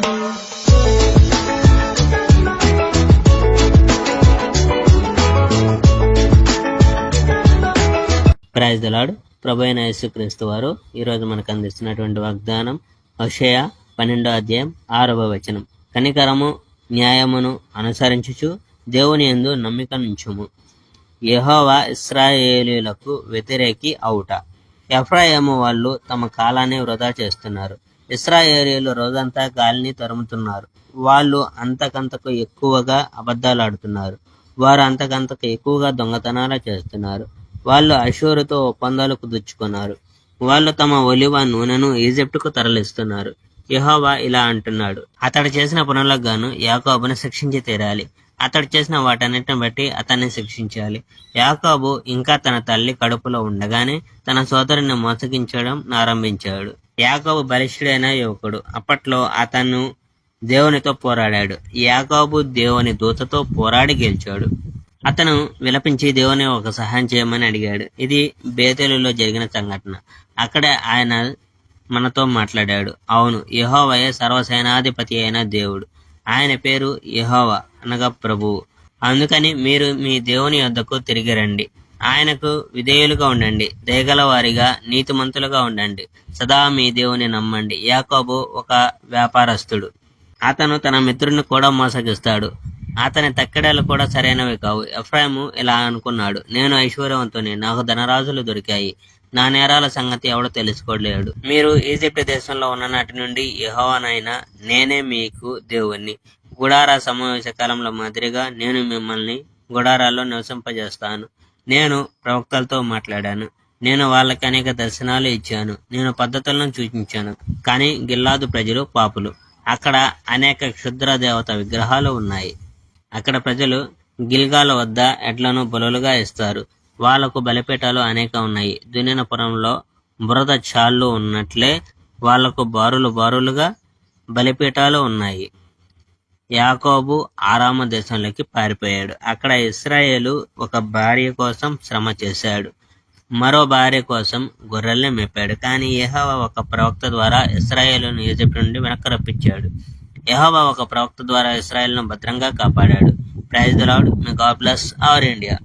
Praise the lord. ప్రభు అయిన యేసుక్రీస్తు వారు ఈరోజు మనకు అందిస్తున్నటువంటి వాగ్దానం హోషేయ 12వ అధ్యాయం 6వ వచనం. కనికరము న్యాయమును అనుసరించుచు దేవుని యందు నమ్మిక నుంచుము. యెహోవా ఇశ్రాయేలీయులకు వ్యతిరేకి అవుట. ఎఫ్రాయిము వాళ్ళు తమ కాలాన్ని వృధా చేస్తున్నారు. ఇశ్రాయేలీయులు రోజంతా గాలిని తరుముతున్నారు. వాళ్ళు అంతకంతకు ఎక్కువగా అబద్ధాలు ఆడుతున్నారు. వారు అంతకంతకు ఎక్కువగా దొంగతనాలు చేస్తున్నారు. వాళ్ళు అషూరుతో ఒప్పందాలు కుదుర్చుకున్నారు. వాళ్ళు తమ ఒలివ నూనెను ఈజిప్టుకు తరలిస్తున్నారు. యెహోవా ఇలా అంటున్నాడు, అతడు చేసిన పనులకు గాను యాకోబును శిక్షించి తీరాలి. అతడు చేసిన వాటన్నిటిని బట్టి అతన్ని శిక్షించాలి. యాకోబు ఇంకా తన తల్లి కడుపులో ఉండగానే తన సోదరుని మోసగించడం ఆరంభించాడు. యాకోబు బలిష్ఠుడైన యువకుడు. అప్పట్లో అతను దేవునితో పోరాడాడు. యాకోబు దేవుని దూతతో పోరాడి గెలిచాడు. అతను విలపించి దేవుని ఒక సహాయం చేయమని అడిగాడు. ఇది బేతేలులో జరిగిన సంఘటన. అక్కడ ఆయన మనతో మాట్లాడాడు. అవును, యెహోవాయే సర్వసేనాధిపతి అయిన దేవుడు. ఆయన పేరు యెహోవా అనగా ప్రభువు. అందుకని మీరు మీ దేవుని యొద్దకు తిరిగి రండి. ఆయనకు విధేయులుగా ఉండండి. దయగల వారిగా నీతిమంతులుగా ఉండండి. సదా మీ దేవుని నమ్మండి. యాకోబు ఒక వ్యాపారస్తుడు. అతను తన మిత్రుడిని కూడా మోసగిస్తాడు. అతని తక్కెడలు కూడా సరైనవి కావు. ఎఫ్రాయిము ఇలా అనుకున్నాడు, నేను ఐశ్వర్యవంతుని, నాకు ధనరాజులు దొరికాయి, నా నేరాల సంగతి ఎవడో తెలుసుకోలేడు. మీరు ఈజిప్ట్ దేశంలో ఉన్న నాటి నుండి యెహోవానైనా నేనే మీకు దేవుణ్ణి. గుడార సమావేశ కాలంలో మాదిరిగా నేను మిమ్మల్ని గుడారాల్లో నివసింపజేస్తాను. నేను ప్రవక్తలతో మాట్లాడాను. నేను వాళ్ళకి అనేక దర్శనాలు ఇచ్చాను. నేను పద్ధతులను సూచించాను. కానీ గిల్లాదు ప్రజలు పాపులు. అక్కడ అనేక క్షుద్ర దేవత విగ్రహాలు ఉన్నాయి. అక్కడ ప్రజలు గిల్గాల వద్ద ఎడ్లను బలులుగా ఇస్తారు. వాళ్లకు బలిపీఠాలు అనేక ఉన్నాయి. దున్నిన పురంలో బురద చాళ్ళు ఉన్నట్లే వాళ్లకు బారులుగా బలిపీఠాలు ఉన్నాయి. యాకోబు ఆరామ దేశంలోకి పారిపోయాడు. అక్కడ ఇశ్రాయేలు ఒక భార్య కోసం శ్రమ చేశాడు. మరో భార్య కోసం గొర్రెల్ని మేపాడు. కానీ యెహోవా ఒక ప్రవక్త ద్వారా ఇశ్రాయేలును ఈజిప్ట్ నుండి వెనక్కి రప్పించాడు. యెహోవా ఒక ప్రవక్త ద్వారా ఇశ్రాయేలును భద్రంగా కాపాడాడు. Praise the Lord. May God bless our India.